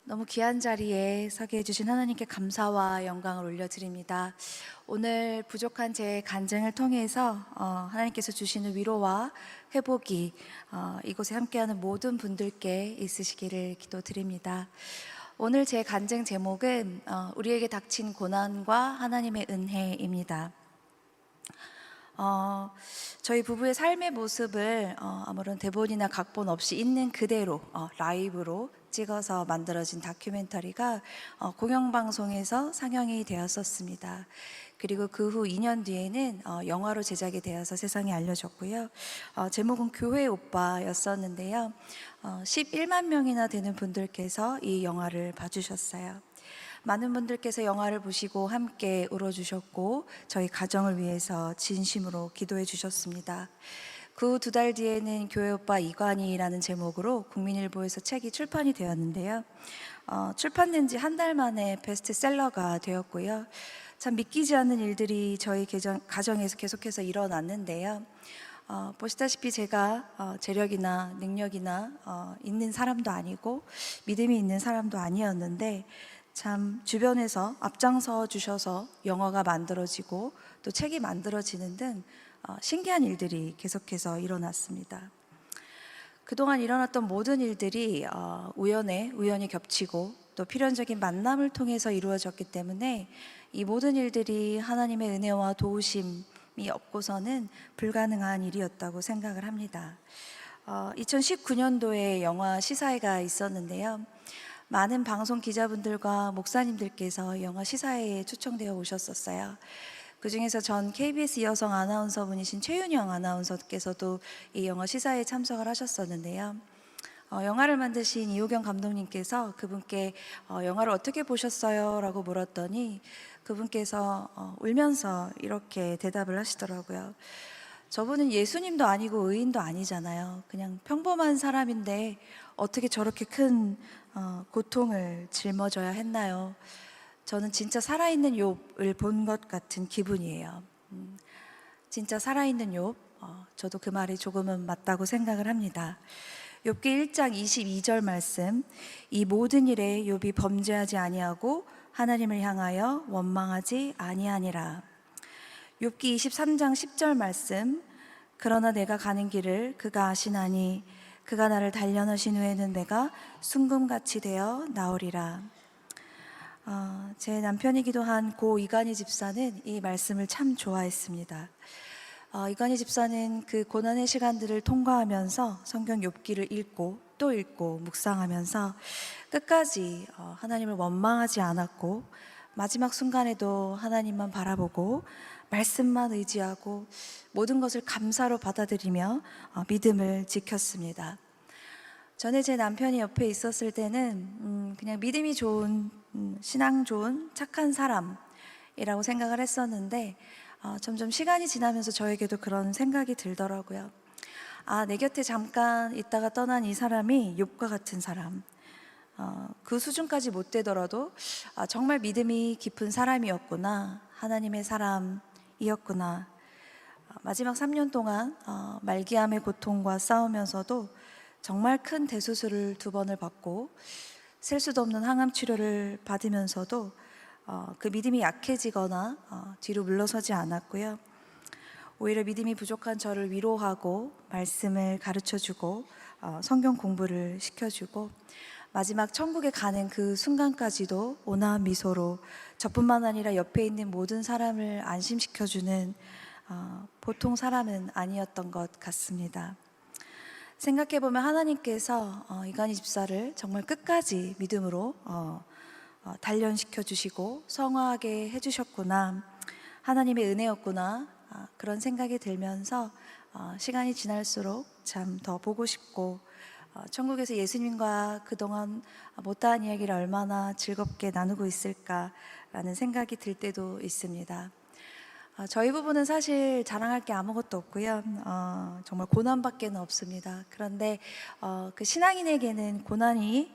너무 귀한 자리에 서게 해주신 하나님께 감사와 영광을 올려드립니다. 오늘 부족한 제 간증을 통해서 하나님께서 주시는 위로와 회복이 이곳에 함께하는 모든 분들께 있으시기를 기도드립니다. 오늘 제 간증 제목은 우리에게 닥친 고난과 하나님의 은혜입니다. 저희 부부의 삶의 모습을 아무런 대본이나 각본 없이 있는 그대로 라이브로 찍어서 만들어진 다큐멘터리가 공영방송에서 상영이 되었었습니다. 그리고 그 후 2년 뒤에는 영화로 제작이 되어서 세상에 알려졌고요. 제목은 교회 오빠였었는데요. 11만 명이나 되는 분들께서 이 영화를 봐주셨어요. 많은 분들께서 영화를 보시고 함께 울어주셨고 저희 가정을 위해서 진심으로 기도해 주셨습니다. 그 2달 뒤에는 교회 오빠 이관희라는 제목으로 국민일보에서 책이 출판이 되었는데요. 출판된 지 한 달 만에 베스트셀러가 되었고요. 참 믿기지 않는 일들이 저희 가정에서 계속해서 일어났는데요. 보시다시피 제가 재력이나 능력이나 있는 사람도 아니고 믿음이 있는 사람도 아니었는데 참 주변에서 앞장서 주셔서 영화가 만들어지고 또 책이 만들어지는 등 신기한 일들이 계속해서 일어났습니다. 그동안 일어났던 모든 일들이 우연히 겹치고 또 필연적인 만남을 통해서 이루어졌기 때문에 이 모든 일들이 하나님의 은혜와 도우심이 없고서는 불가능한 일이었다고 생각을 합니다. 2019년도에 영화 시사회가 있었는데요. 많은 방송 기자분들과 목사님들께서 영화 시사회에 초청되어 오셨었어요. 그 중에서 전 KBS 여성 아나운서분이신 최윤영 아나운서께서도 이 영화 시사회에 참석을 하셨었는데요. 영화를 만드신 이호경 감독님께서 그분께 영화를 어떻게 보셨어요? 라고 물었더니 그분께서 울면서 이렇게 대답을 하시더라고요. 저분은 예수님도 아니고 의인도 아니잖아요. 그냥 평범한 사람인데 어떻게 저렇게 큰 고통을 짊어져야 했나요? 저는 진짜 살아있는 욥을 본 것 같은 기분이에요. 진짜 살아있는 욥, 저도 그 말이 조금은 맞다고 생각을 합니다. 욥기 1장 22절 말씀, 이 모든 일에 욥이 범죄하지 아니하고 하나님을 향하여 원망하지 아니하니라. 욥기 23장 10절 말씀, 그러나 내가 가는 길을 그가 아시나니 그가 나를 단련하신 후에는 내가 순금같이 되어 나오리라. 제 남편이기도 한 고 이관희 집사는 이 말씀을 참 좋아했습니다. 이관희 집사는 그 고난의 시간들을 통과하면서 성경 욥기를 읽고 또 읽고 묵상하면서 끝까지 하나님을 원망하지 않았고 마지막 순간에도 하나님만 바라보고 말씀만 의지하고 모든 것을 감사로 받아들이며 믿음을 지켰습니다. 전에 제 남편이 옆에 있었을 때는 그냥 믿음이 좋은, 신앙 좋은 착한 사람이라고 생각을 했었는데 점점 시간이 지나면서 저에게도 그런 생각이 들더라고요. 내 곁에 잠깐 있다가 떠난 이 사람이 욥과 같은 사람, 그 수준까지 못 되더라도 정말 믿음이 깊은 사람이었구나, 하나님의 사람이었구나. 마지막 3년 동안 말기암의 고통과 싸우면서도 정말 큰 대수술을 2번을 받고 셀 수도 없는 항암 치료를 받으면서도 그 믿음이 약해지거나 뒤로 물러서지 않았고요. 오히려 믿음이 부족한 저를 위로하고 말씀을 가르쳐주고 성경 공부를 시켜주고 마지막 천국에 가는 그 순간까지도 온화한 미소로 저뿐만 아니라 옆에 있는 모든 사람을 안심시켜주는 보통 사람은 아니었던 것 같습니다. 생각해보면 하나님께서 이관희 집사를 정말 끝까지 믿음으로 단련시켜 주시고 성화하게 해주셨구나, 하나님의 은혜였구나, 그런 생각이 들면서 시간이 지날수록 참 더 보고 싶고 천국에서 예수님과 그동안 못다한 이야기를 얼마나 즐겁게 나누고 있을까라는 생각이 들 때도 있습니다. 저희 부부는 사실 자랑할 게 아무것도 없고요. 정말 고난밖에는 없습니다. 그런데 그 신앙인에게는 고난이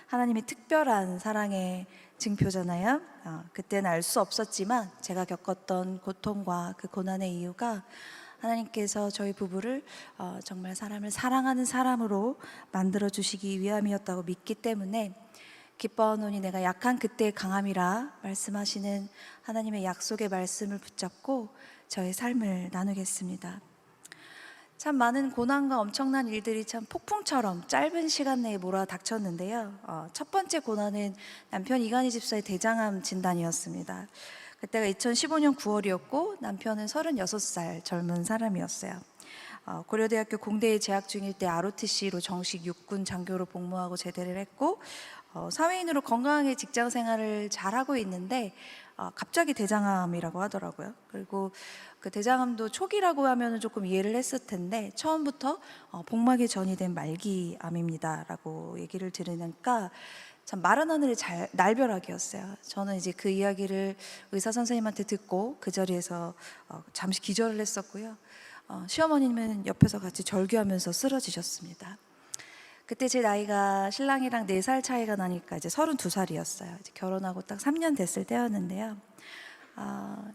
하나님의 특별한 사랑의 증표잖아요. 그때는 알 수 없었지만 제가 겪었던 고통과 그 고난의 이유가 하나님께서 저희 부부를 정말 사람을 사랑하는 사람으로 만들어 주시기 위함이었다고 믿기 때문에 기뻐하노니 내가 약한 그때 강함이라 말씀하시는 하나님의 약속의 말씀을 붙잡고 저의 삶을 나누겠습니다. 참 많은 고난과 엄청난 일들이 참 폭풍처럼 짧은 시간 내에 몰아닥쳤는데요. 첫 번째 고난은 남편 이간희 집사의 대장암 진단이었습니다. 그때가 2015년 9월이었고 남편은 36살 젊은 사람이었어요. 고려대학교 공대에 재학 중일 때 ROTC로 정식 육군 장교로 복무하고 제대를 했고 사회인으로 건강하게 직장 생활을 잘하고 있는데 갑자기 대장암이라고 하더라고요. 그리고 그 대장암도 초기라고 하면 조금 이해를 했을 텐데 처음부터 복막에 전이된 말기암입니다라고 얘기를 들으니까 참 마른 하늘의 날벼락이었어요. 저는 이제 그 이야기를 의사 선생님한테 듣고 그 자리에서 잠시 기절을 했었고요. 시어머님은 옆에서 같이 절규하면서 쓰러지셨습니다. 그때 제 나이가 신랑이랑 4살 차이가 나니까 이제 32살이었어요. 이제 결혼하고 딱 3년 됐을 때였는데요.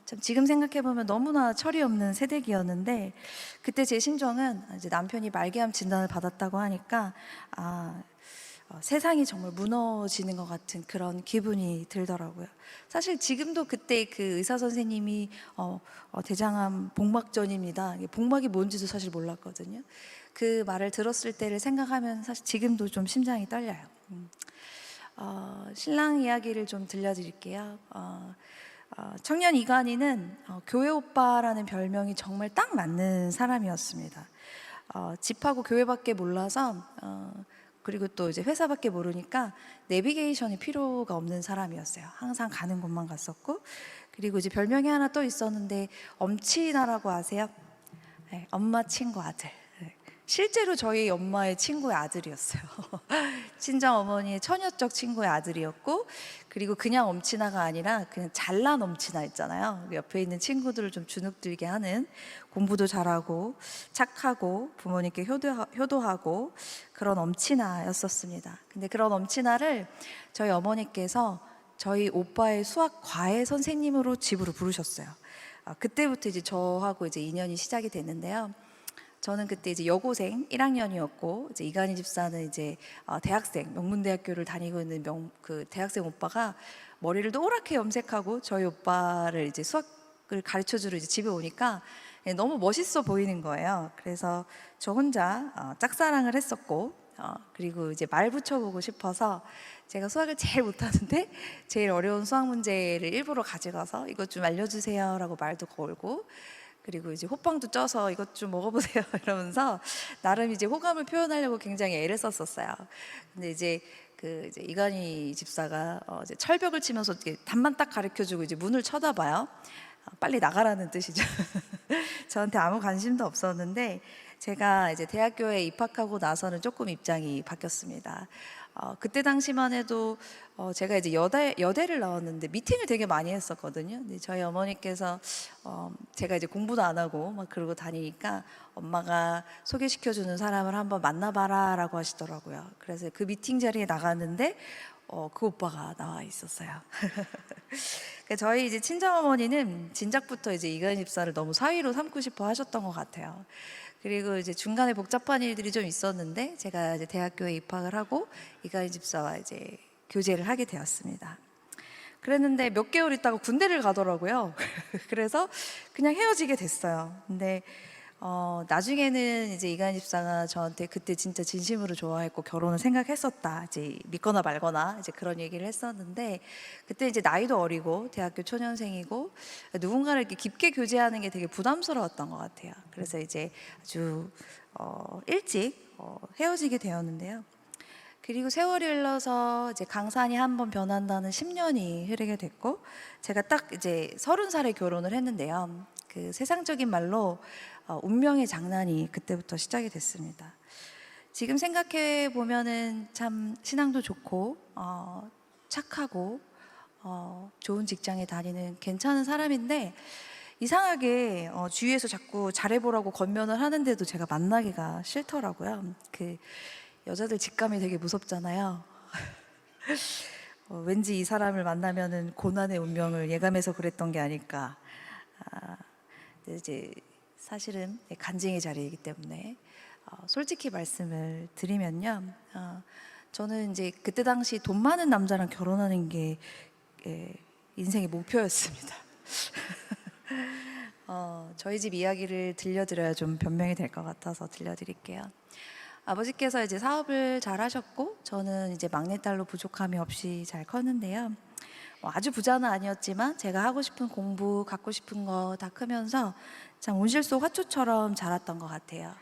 참 지금 생각해보면 너무나 철이 없는 새댁이었는데 그때 제 심정은 이제 남편이 말기암 진단을 받았다고 하니까 세상이 정말 무너지는 것 같은 그런 기분이 들더라고요. 사실 지금도 그때 그 의사 선생님이 대장암 복막전입니다. 복막이 뭔지도 사실 몰랐거든요. 그 말을 들었을 때를 생각하면 사실 지금도 좀 심장이 떨려요. 신랑 이야기를 좀 들려드릴게요. 청년 이간희는 교회 오빠라는 별명이 정말 딱 맞는 사람이었습니다. 집하고 교회밖에 몰라서 그리고 또 이제 회사밖에 모르니까 내비게이션이 필요가 없는 사람이었어요. 항상 가는 곳만 갔었고, 그리고 이제 별명이 하나 또 있었는데 엄친아라고 아세요? 네, 엄마 친구 아들. 네. 실제로 저희 엄마의 친구의 아들이었어요. 친정 어머니의 처녀적 친구의 아들이었고, 그리고 그냥 엄친아가 아니라 그냥 잘난 엄친아 있잖아요. 옆에 있는 친구들을 좀 주눅들게 하는, 공부도 잘하고 착하고 부모님께 효도하고 그런 엄친아였었습니다. 근데 그런 엄친아를 저희 어머니께서 저희 오빠의 수학 과외 선생님으로 집으로 부르셨어요. 그때부터 이제 저하고 이제 인연이 시작이 됐는데요. 저는 그때 이제 여고생 1학년이었고 이제 이간희 집사는 이제 대학생 명문대학교를 다니고 있는 그 대학생 오빠가 머리를 노랗게 염색하고 저희 오빠를 이제 수학을 가르쳐주러 이제 집에 오니까 너무 멋있어 보이는 거예요. 그래서 저 혼자 짝사랑을 했었고 그리고 이제 말 붙여보고 싶어서 제가 수학을 제일 못하는데 제일 어려운 수학 문제를 일부러 가져가서 이것 좀 알려주세요라고 말도 걸고 그리고 이제 호빵도 쪄서 이것 좀 먹어보세요 이러면서 나름 이제 호감을 표현하려고 굉장히 애를 썼었어요. 근데 이제 이제 이간희 집사가 이제 철벽을 치면서 이렇게 답만 딱 가르쳐주고 이제 문을 쳐다봐요. 빨리 나가라는 뜻이죠. 저한테 아무 관심도 없었는데 제가 이제 대학교에 입학하고 나서는 조금 입장이 바뀌었습니다. 그때 당시만 해도 제가 이제 여대를 나왔는데 미팅을 되게 많이 했었거든요. 근데 저희 어머니께서 제가 이제 공부도 안 하고 막 그러고 다니니까 엄마가 소개시켜주는 사람을 한번 만나봐라라고 하시더라고요. 그래서 그 미팅 자리에 나갔는데 그 오빠가 나와 있었어요. 저희 이제 친정어머니는 진작부터 이제 이간희 집사를 너무 사위로 삼고 싶어 하셨던 것 같아요. 그리고 이제 중간에 복잡한 일들이 좀 있었는데 제가 이제 대학교에 입학을 하고 이간희 집사와 이제 교제를 하게 되었습니다. 그랬는데 몇 개월 있다가 군대를 가더라고요. 그래서 그냥 헤어지게 됐어요. 근데 나중에는 이제 이간희 집사가 저한테 그때 진짜 진심으로 좋아했고 결혼을 생각했었다. 이제 믿거나 말거나 이제 그런 얘기를 했었는데 그때 이제 나이도 어리고 대학교 초년생이고 누군가를 이렇게 깊게 교제하는 게 되게 부담스러웠던 것 같아요. 그래서 이제 아주 일찍 헤어지게 되었는데요. 그리고 세월이 흘러서 이제 강산이 한번 변한다는 10년이 흐르게 됐고 제가 딱 이제 30살에 결혼을 했는데요. 그 세상적인 말로 운명의 장난이 그때부터 시작이 됐습니다. 지금 생각해 보면은 참 신앙도 좋고 착하고 좋은 직장에 다니는 괜찮은 사람인데 이상하게 주위에서 자꾸 잘해보라고 권면을 하는데도 제가 만나기가 싫더라고요. 그 여자들 직감이 되게 무섭잖아요. 왠지 이 사람을 만나면은 고난의 운명을 예감해서 그랬던 게 아닐까. 근데 이제 사실은 간증의 자리이기 때문에 솔직히 말씀을 드리면요. 저는 이제 그때 당시 돈 많은 남자랑 결혼하는 게 인생의 목표였습니다. 저희 집 이야기를 들려드려야 좀 변명이 될 것 같아서 들려드릴게요. 아버지께서 이제 사업을 잘 하셨고 저는 이제 막내딸로 부족함이 없이 잘 컸는데요. 아주 부자는 아니었지만 제가 하고 싶은 공부, 갖고 싶은 거 다 크면서 참 온실 속 화초처럼 자랐던 것 같아요.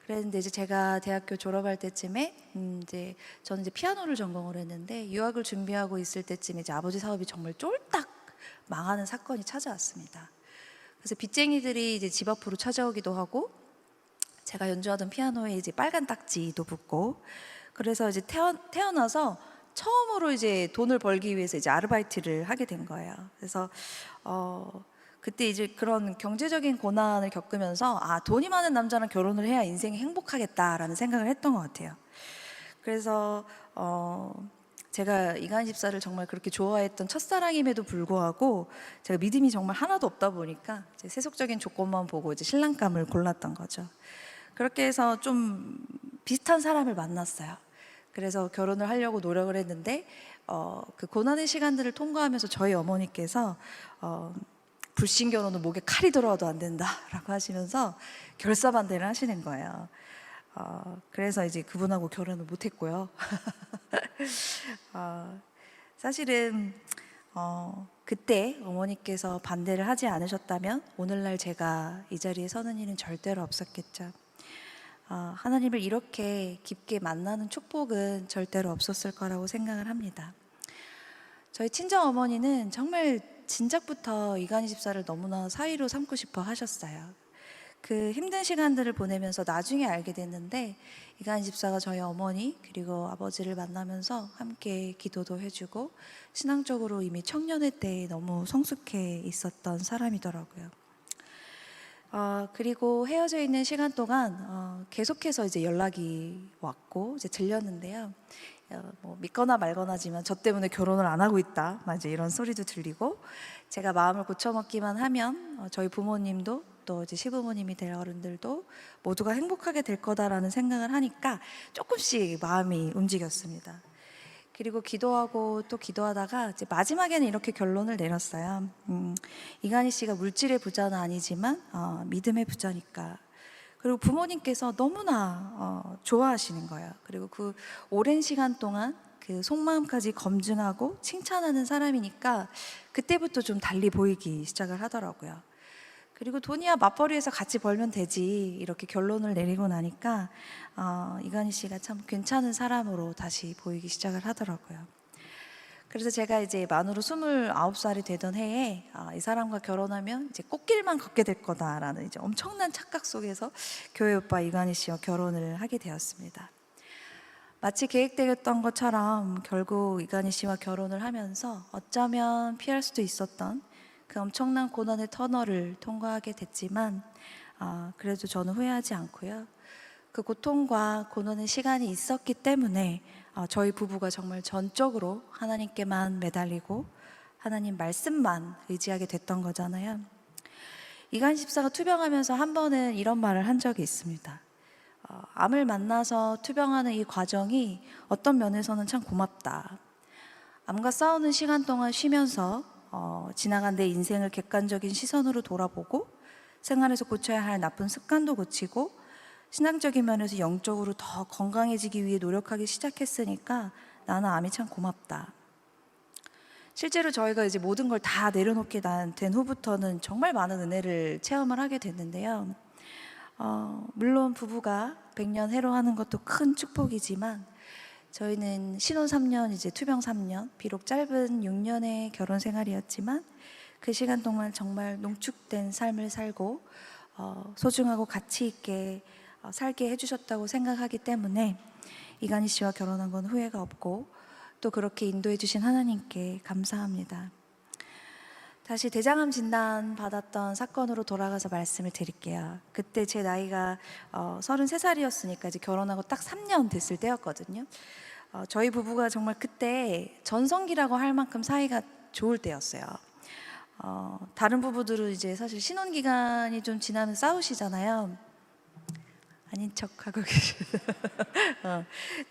그랬는데 이제 제가 대학교 졸업할 때쯤에 이제 저는 이제 피아노를 전공을 했는데 유학을 준비하고 있을 때쯤에 이제 아버지 사업이 정말 쫄딱 망하는 사건이 찾아왔습니다. 그래서 빚쟁이들이 이제 집 앞으로 찾아오기도 하고 제가 연주하던 피아노에 이제 빨간 딱지도 붙고 그래서 이제 태어나서 처음으로 이제 돈을 벌기 위해서 이제 아르바이트를 하게 된 거예요. 그래서 그때 이제 그런 경제적인 고난을 겪으면서 돈이 많은 남자랑 결혼을 해야 인생이 행복하겠다라는 생각을 했던 것 같아요. 그래서 제가 이간희 집사를 정말 그렇게 좋아했던 첫사랑임에도 불구하고 제가 믿음이 정말 하나도 없다 보니까 이제 세속적인 조건만 보고 이제 신랑감을 골랐던 거죠. 그렇게 해서 좀 비슷한 사람을 만났어요. 그래서 결혼을 하려고 노력을 했는데 그 고난의 시간들을 통과하면서 저희 어머니께서 불신 결혼은 목에 칼이 들어와도 안 된다라고 하시면서 결사반대를 하시는 거예요. 그래서 이제 그분하고 결혼을 못했고요. 사실은 그때 어머니께서 반대를 하지 않으셨다면 오늘날 제가 이 자리에 서는 일은 절대로 없었겠죠. 하나님을 이렇게 깊게 만나는 축복은 절대로 없었을 거라고 생각을 합니다. 저희 친정 어머니는 정말 진작부터 이간희 집사를 너무나 사위로 삼고 싶어 하셨어요. 그 힘든 시간들을 보내면서 나중에 알게 됐는데 이간희 집사가 저희 어머니 그리고 아버지를 만나면서 함께 기도도 해주고 신앙적으로 이미 청년의 때에 너무 성숙해 있었던 사람이더라고요. 그리고 헤어져 있는 시간 동안 계속해서 이제 연락이 왔고 이제 들렸는데요. 뭐 믿거나 말거나지만 저 때문에 결혼을 안 하고 있다, 이제 이런 소리도 들리고 제가 마음을 고쳐먹기만 하면 저희 부모님도 또 이제 시부모님이 될 어른들도 모두가 행복하게 될 거다라는 생각을 하니까 조금씩 마음이 움직였습니다. 그리고 기도하고 또 기도하다가 이제 마지막에는 이렇게 결론을 내렸어요. 이간희 씨가 물질의 부자는 아니지만 믿음의 부자니까. 그리고 부모님께서 너무나 좋아하시는 거예요. 그리고 그 오랜 시간 동안 그 속마음까지 검증하고 칭찬하는 사람이니까 그때부터 좀 달리 보이기 시작을 하더라고요. 그리고 돈이야 맞벌이해서 같이 벌면 되지 이렇게 결론을 내리고 나니까 이간희 씨가 참 괜찮은 사람으로 다시 보이기 시작을 하더라고요. 그래서 제가 이제 만으로 29살이 되던 해에 이 사람과 결혼하면 이제 꽃길만 걷게 될 거다라는 이제 엄청난 착각 속에서 교회 오빠 이간희 씨와 결혼을 하게 되었습니다. 마치 계획되었던 것처럼 결국 이간희 씨와 결혼을 하면서 어쩌면 피할 수도 있었던 그 엄청난 고난의 터널을 통과하게 됐지만 그래도 저는 후회하지 않고요. 그 고통과 고난의 시간이 있었기 때문에 저희 부부가 정말 전적으로 하나님께만 매달리고 하나님 말씀만 의지하게 됐던 거잖아요. 이간희 집사가 투병하면서 한 번은 이런 말을 한 적이 있습니다. 암을 만나서 투병하는 이 과정이 어떤 면에서는 참 고맙다. 암과 싸우는 시간 동안 쉬면서 지나간 내 인생을 객관적인 시선으로 돌아보고 생활에서 고쳐야 할 나쁜 습관도 고치고 신앙적인 면에서 영적으로 더 건강해지기 위해 노력하기 시작했으니까 나는 암이 참 고맙다. 실제로 저희가 이제 모든 걸 다 내려놓게 된 후부터는 정말 많은 은혜를 체험을 하게 됐는데요. 물론 부부가 100년 해로하는 것도 큰 축복이지만 저희는 신혼 3년, 이제 투병 3년, 비록 짧은 6년의 결혼 생활이었지만 그 시간 동안 정말 농축된 삶을 살고 소중하고 가치 있게 살게 해주셨다고 생각하기 때문에 이간희 씨와 결혼한 건 후회가 없고 또 그렇게 인도해 주신 하나님께 감사합니다. 다시 대장암 진단 받았던 사건으로 돌아가서 말씀을 드릴게요. 그때 제 나이가 33살이었으니까 이제 결혼하고 딱 3년 됐을 때였거든요. 저희 부부가 정말 그때 전성기라고 할 만큼 사이가 좋을 때였어요. 다른 부부들은 이제 사실 신혼기간이 좀 지나면 싸우시잖아요. 아닌 척하고 계시.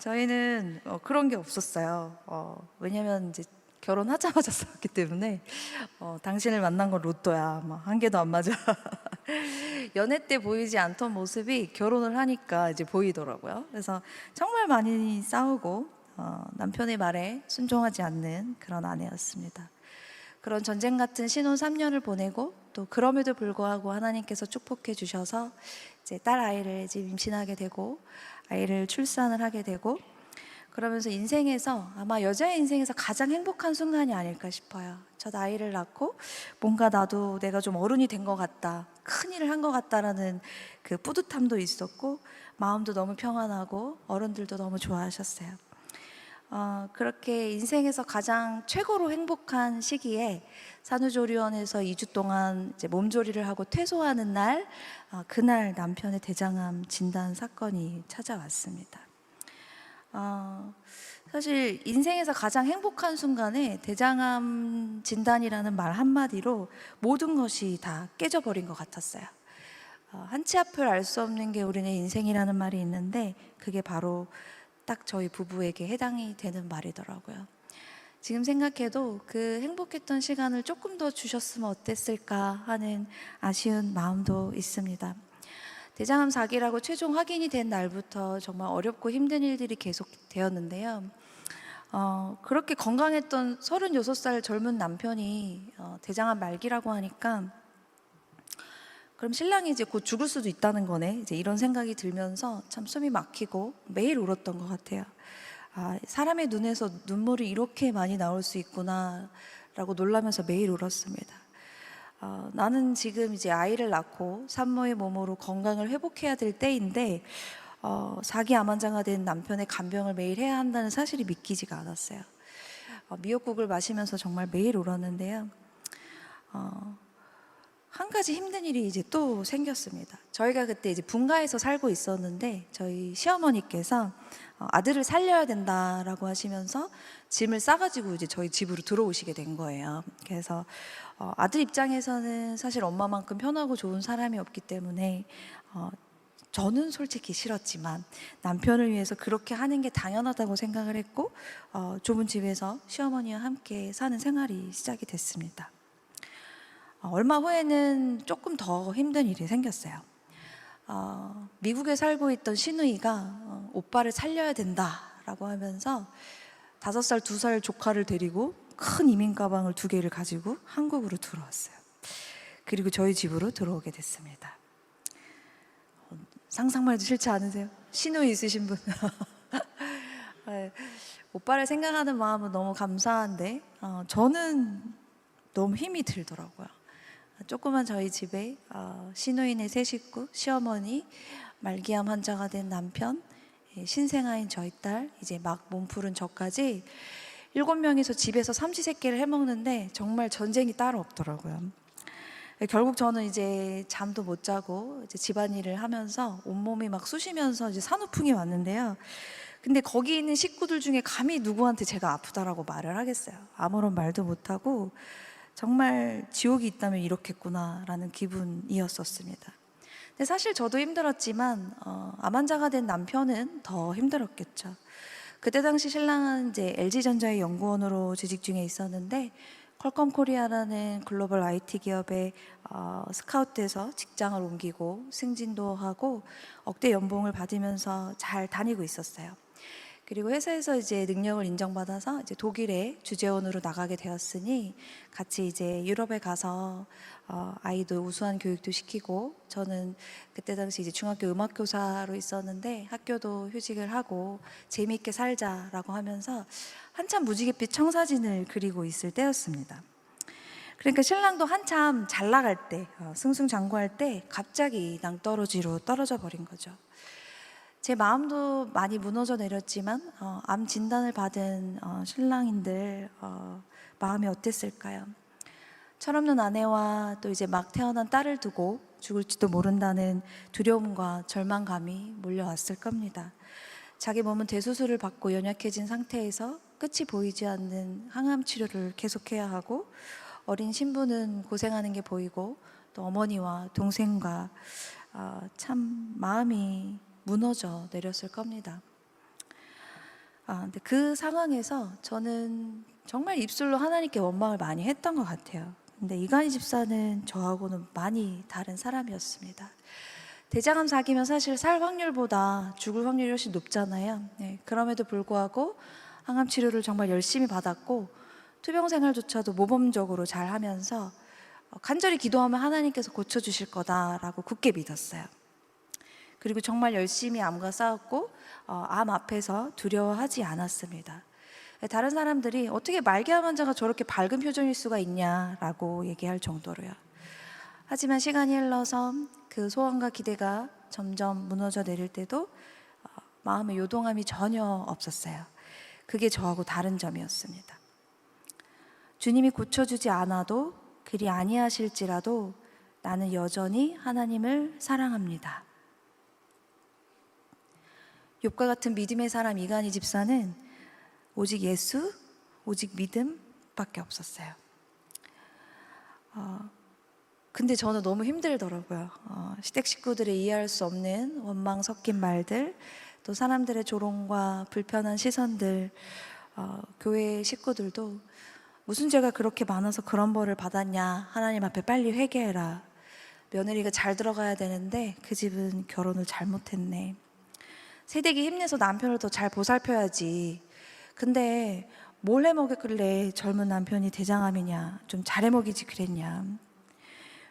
저희는 그런 게 없었어요. 왜냐면 이제 결혼하자마자 싸웠기 때문에 당신을 만난 건 로또야. 막 한 개도 안 맞아. 연애 때 보이지 않던 모습이 결혼을 하니까 이제 보이더라고요. 그래서 정말 많이 싸우고 남편의 말에 순종하지 않는 그런 아내였습니다. 그런 전쟁 같은 신혼 3년을 보내고 또 그럼에도 불구하고 하나님께서 축복해 주셔서 이제 딸 아이를 이제 임신하게 되고 아이를 출산을 하게 되고 그러면서 인생에서 아마 여자의 인생에서 가장 행복한 순간이 아닐까 싶어요. 첫 아이를 낳고 뭔가 나도 내가 좀 어른이 된 것 같다, 큰 일을 한 것 같다라는 그 뿌듯함도 있었고 마음도 너무 평안하고 어른들도 너무 좋아하셨어요. 그렇게 인생에서 가장 최고로 행복한 시기에 산후조리원에서 2주 동안 이제 몸조리를 하고 퇴소하는 날, 그날 남편의 대장암 진단 사건이 찾아왔습니다. 사실 인생에서 가장 행복한 순간에 대장암 진단이라는 말 한마디로 모든 것이 다 깨져버린 것 같았어요. 한치 앞을 알 수 없는 게 우리의 인생이라는 말이 있는데 그게 바로 딱 저희 부부에게 해당이 되는 말이더라고요. 지금 생각해도 그 행복했던 시간을 조금 더 주셨으면 어땠을까 하는 아쉬운 마음도 있습니다. 대장암 4기라고 최종 확인이 된 날부터 정말 어렵고 힘든 일들이 계속 되었는데요. 그렇게 건강했던 36살 젊은 남편이 대장암 말기라고 하니까 그럼 신랑이 이제 곧 죽을 수도 있다는 거네. 이제 이런 생각이 들면서 참 숨이 막히고 매일 울었던 것 같아요. 사람의 눈에서 눈물이 이렇게 많이 나올 수 있구나라고 놀라면서 매일 울었습니다. 나는 지금 이제 아이를 낳고 산모의 몸으로 건강을 회복해야 될 때인데 4기 암환자가 된 남편의 간병을 매일 해야 한다는 사실이 믿기지가 않았어요. 미역국을 마시면서 정말 매일 울었는데요. 한 가지 힘든 일이 이제 또 생겼습니다. 저희가 그때 이제 분가에서 살고 있었는데 저희 시어머니께서 아들을 살려야 된다라고 하시면서 짐을 싸가지고 이제 저희 집으로 들어오시게 된 거예요. 그래서 아들 입장에서는 사실 엄마만큼 편하고 좋은 사람이 없기 때문에 저는 솔직히 싫었지만 남편을 위해서 그렇게 하는 게 당연하다고 생각을 했고 좁은 집에서 시어머니와 함께 사는 생활이 시작이 됐습니다. 얼마 후에는 조금 더 힘든 일이 생겼어요. 미국에 살고 있던 시누이가 오빠를 살려야 된다라고 하면서 5살, 2살 조카를 데리고 큰 이민 가방을 2개를 가지고 한국으로 들어왔어요. 그리고 저희 집으로 들어오게 됐습니다. 상상만 해도 싫지 않으세요? 시누이 있으신 분. 오빠를 생각하는 마음은 너무 감사한데 저는 너무 힘이 들더라고요. 조그만 저희 집에 시누이네 3식구, 시어머니, 말기암 환자가 된 남편, 신생아인 저희 딸, 이제 막 몸푸른 저까지 7명이서 집에서 삼시세끼를 해먹는데 정말 전쟁이 따로 없더라고요. 결국 저는 이제 잠도 못 자고 이제 집안일을 하면서 온몸이 막 쑤시면서 이제 산후풍이 왔는데요. 근데 거기 있는 식구들 중에 감히 누구한테 제가 아프다라고 말을 하겠어요. 아무런 말도 못하고 정말 지옥이 있다면 이렇겠구나라는 기분이었었습니다. 근데 사실 저도 힘들었지만 암 환자가 된 남편은 더 힘들었겠죠. 그때 당시 신랑은 이제 LG전자의 연구원으로 재직 중에 있었는데 퀄컴 코리아라는 글로벌 IT 기업에 스카우트돼서 직장을 옮기고 승진도 하고 억대 연봉을 받으면서 잘 다니고 있었어요. 그리고 회사에서 이제 능력을 인정받아서 이제 독일에 주재원으로 나가게 되었으니 같이 이제 유럽에 가서 아이도 우수한 교육도 시키고 저는 그때 당시 이제 중학교 음악교사로 있었는데 학교도 휴직을 하고 재미있게 살자라고 하면서 한참 무지갯빛 청사진을 그리고 있을 때였습니다. 그러니까 신랑도 한참 잘 나갈 때 승승장구할 때 갑자기 낭떠러지로 떨어져 버린 거죠. 제 마음도 많이 무너져 내렸지만 암 진단을 받은 신랑인들 마음이 어땠을까요? 철없는 아내와 또 이제 막 태어난 딸을 두고 죽을지도 모른다는 두려움과 절망감이 몰려왔을 겁니다. 자기 몸은 대수술을 받고 연약해진 상태에서 끝이 보이지 않는 항암 치료를 계속해야 하고 어린 신부는 고생하는 게 보이고 또 어머니와 동생과 참 마음이 무너져 내렸을 겁니다. 근데 그 상황에서 저는 정말 입술로 하나님께 원망을 많이 했던 것 같아요. 근데 이간희 집사는 저하고는 많이 다른 사람이었습니다. 대장암 사기면 사실 살 확률보다 죽을 확률이 훨씬 높잖아요. 네, 그럼에도 불구하고 항암 치료를 정말 열심히 받았고 투병 생활조차도 모범적으로 잘 하면서 간절히 기도하면 하나님께서 고쳐주실 거다라고 굳게 믿었어요. 그리고 정말 열심히 암과 싸웠고 암 앞에서 두려워하지 않았습니다. 다른 사람들이 어떻게 말기암 환자가 저렇게 밝은 표정일 수가 있냐라고 얘기할 정도로요. 하지만 시간이 흘러서 그 소원과 기대가 점점 무너져 내릴 때도 마음에 요동함이 전혀 없었어요. 그게 저하고 다른 점이었습니다. 주님이 고쳐주지 않아도 그리 아니하실지라도 나는 여전히 하나님을 사랑합니다. 욥과 같은 믿음의 사람 이간희 집사는 오직 예수, 오직 믿음밖에 없었어요. 근데 저는 너무 힘들더라고요. 시댁 식구들의 이해할 수 없는 원망 섞인 말들, 또 사람들의 조롱과 불편한 시선들, 교회 식구들도 무슨 죄가 그렇게 많아서 그런 벌을 받았냐, 하나님 앞에 빨리 회개해라. 며느리가 잘 들어가야 되는데 그 집은 결혼을 잘못했네. 새댁이 힘내서 남편을 더 잘 보살펴야지. 근데 뭘 해먹였길래 젊은 남편이 대장암이냐, 좀 잘해먹이지 그랬냐.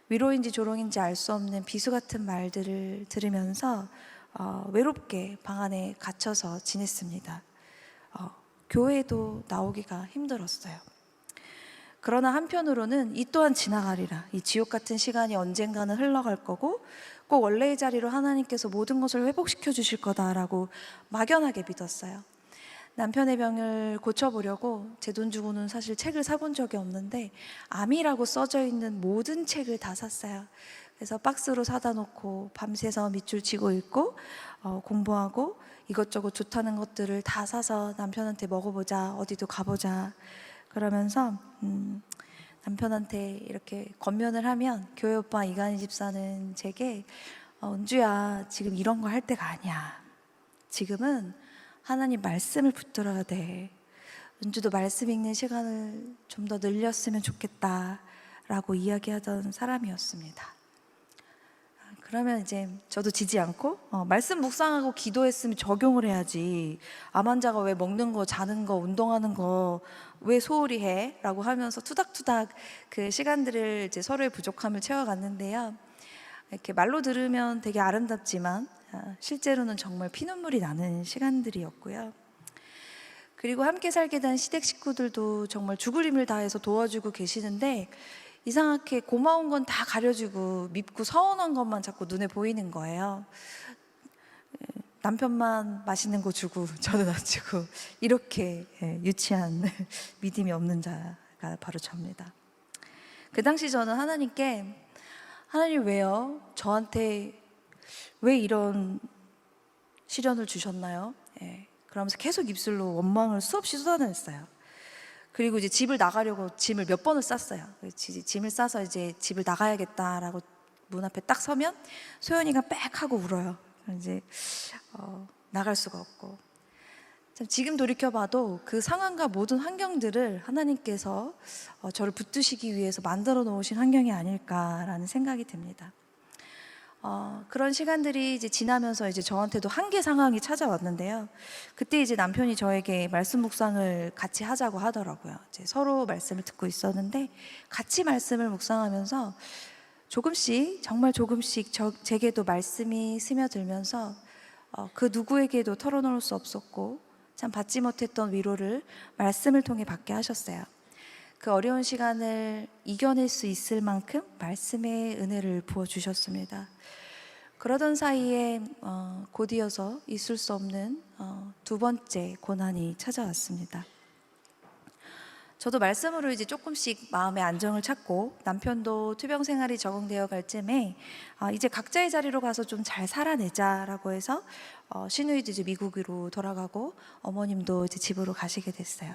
위로인지 조롱인지 알 수 없는 비수 같은 말들을 들으면서 외롭게 방 안에 갇혀서 지냈습니다. 교회에도 나오기가 힘들었어요. 그러나 한편으로는 이 또한 지나가리라. 이 지옥 같은 시간이 언젠가는 흘러갈 거고 꼭 원래의 자리로 하나님께서 모든 것을 회복시켜 주실 거다라고 막연하게 믿었어요. 남편의 병을 고쳐보려고 제 돈 주고는 사실 책을 사본 적이 없는데 암이라고 써져 있는 모든 책을 다 샀어요. 그래서 박스로 사다 놓고 밤새서 밑줄 치고 읽고 공부하고 이것저것 좋다는 것들을 다 사서 남편한테 먹어보자, 어디도 가보자 그러면서 남편한테 이렇게 권면을 하면 교회 오빠 이간희 집사는 제게 은주야, 지금 이런 거 할 때가 아니야. 지금은 하나님 말씀을 붙들어야 돼. 은주도 말씀 읽는 시간을 좀 더 늘렸으면 좋겠다라고 이야기하던 사람이었습니다. 그러면 이제 저도 지지 않고 말씀 묵상하고 기도했으면 적용을 해야지. 암 환자가 왜 먹는 거, 자는 거, 운동하는 거 왜 소홀히 해? 라고 하면서 투닥투닥 그 시간들을 이제 서로의 부족함을 채워갔는데요. 이렇게 말로 들으면 되게 아름답지만 실제로는 정말 피눈물이 나는 시간들이었고요. 그리고 함께 살게 된 시댁 식구들도 정말 죽을 힘을 다해서 도와주고 계시는데 이상하게 고마운 건 다 가려주고 밉고 서운한 것만 자꾸 눈에 보이는 거예요. 남편만 맛있는 거 주고 저는 안 주고 이렇게 유치한 믿음이 없는 자가 바로 저입니다. 그 당시 저는 하나님께 하나님 왜요? 저한테 왜 이런 시련을 주셨나요? 그러면서 계속 입술로 원망을 수없이 쏟아냈어요. 그리고 이제 집을 나가려고 짐을 몇 번을 쌌어요. 짐을 싸서 이제 집을 나가야겠다라고 문 앞에 딱 서면 소연이가 빽 하고 울어요. 이제 나갈 수가 없고. 참 지금 돌이켜봐도 그 상황과 모든 환경들을 하나님께서 저를 붙드시기 위해서 만들어 놓으신 환경이 아닐까라는 생각이 듭니다. 그런 시간들이 이제 지나면서 이제 저한테도 한계 상황이 찾아왔는데요. 그때 이제 남편이 저에게 말씀 묵상을 같이 하자고 하더라고요. 이제 서로 말씀을 듣고 있었는데 같이 말씀을 묵상하면서 조금씩 정말 조금씩 제게도 말씀이 스며들면서 그 누구에게도 털어놓을 수 없었고 참 받지 못했던 위로를 말씀을 통해 받게 하셨어요. 그 어려운 시간을 이겨낼 수 있을 만큼 말씀의 은혜를 부어주셨습니다. 그러던 사이에 곧이어서 있을 수 없는 두 번째 고난이 찾아왔습니다. 저도 말씀으로 이제 조금씩 마음의 안정을 찾고 남편도 투병 생활이 적응되어 갈 쯤에 이제 각자의 자리로 가서 좀 잘 살아내자라고 해서 시누이도 이제 미국으로 돌아가고 어머님도 이제 집으로 가시게 됐어요.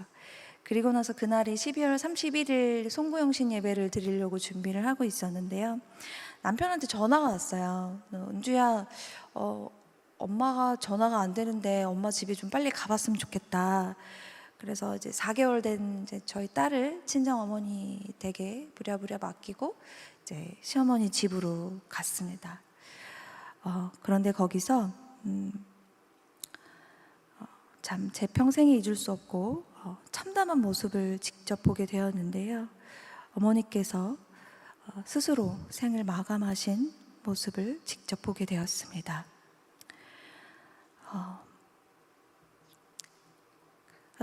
그리고 나서 그날이 12월 31일 송구영신 예배를 드리려고 준비를 하고 있었는데요. 남편한테 전화가 왔어요. 은주야, 엄마가 전화가 안 되는데 엄마 집에 좀 빨리 가봤으면 좋겠다. 그래서 이제 4개월 된 이제 저희 딸을 친정 어머니 댁에 부랴부랴 맡기고 이제 시어머니 집으로 갔습니다. 그런데 거기서 참 제 평생에 잊을 수 없고 참담한 모습을 직접 보게 되었는데요. 어머니께서 스스로 생을 마감하신 모습을 직접 보게 되었습니다.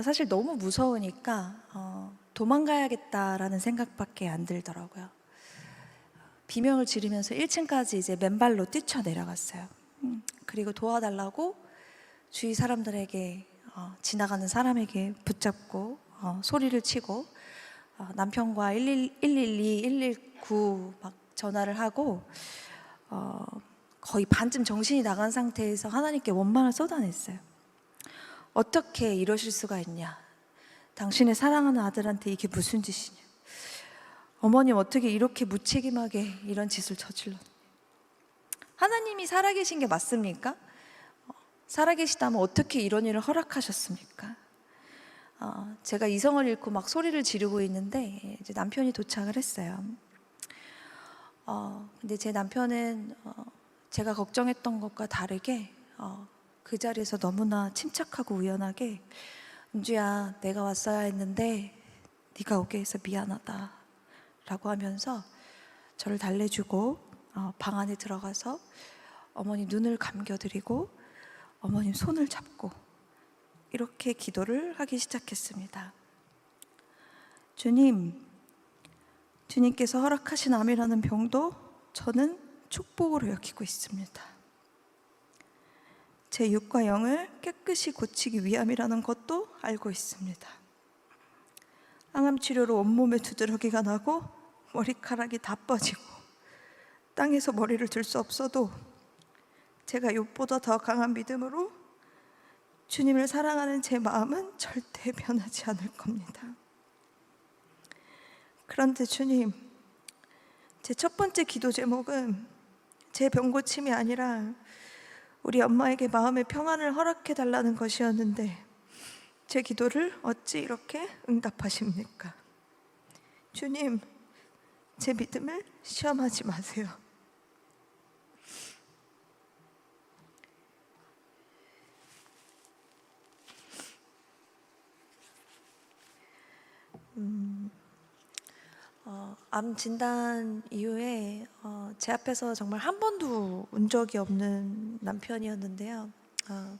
사실 너무 무서우니까 도망가야겠다라는 생각밖에 안 들더라고요. 비명을 지르면서 1층까지 이제 맨발로 뛰쳐내려갔어요. 그리고 도와달라고 주위 사람들에게 지나가는 사람에게 붙잡고 소리를 치고 남편과 112, 119 막 전화를 하고 거의 반쯤 정신이 나간 상태에서 하나님께 원망을 쏟아냈어요. 어떻게 이러실 수가 있냐? 당신의 사랑하는 아들한테 이게 무슨 짓이냐? 어머님 어떻게 이렇게 무책임하게 이런 짓을 저질렀냐? 하나님이 살아계신 게 맞습니까? 살아계시다면 어떻게 이런 일을 허락하셨습니까? 제가 이성을 잃고 막 소리를 지르고 있는데 이제 남편이 도착을 했어요. 근데 제 남편은 제가 걱정했던 것과 다르게 그 자리에서 너무나 침착하고 우연하게 은주야, 내가 왔어야 했는데 네가 오게 해서 미안하다 라고 하면서 저를 달래주고 방 안에 들어가서 어머니 눈을 감겨드리고 어머님 손을 잡고 이렇게 기도를 하기 시작했습니다. 주님께서 허락하신 암이라는 병도 저는 축복으로 여기고 있습니다. 제 육과 영을 깨끗이 고치기 위함이라는 것도 알고 있습니다. 항암 치료로 온몸에 두드러기가 나고 머리카락이 다 빠지고 땅에서 머리를 들 수 없어도 제가 욥보다 더 강한 믿음으로 주님을 사랑하는 제 마음은 절대 변하지 않을 겁니다. 그런데 주님, 제 첫 번째 기도 제목은 제 병 고침이 아니라 우리 엄마에게 마음의 평안을 허락해 달라는 것이었는데 제 기도를 어찌 이렇게 응답하십니까? 주님, 제 믿음을 시험하지 마세요. 암 진단 이후에 제 앞에서 정말 한 번도 운 적이 없는 남편이었는데요.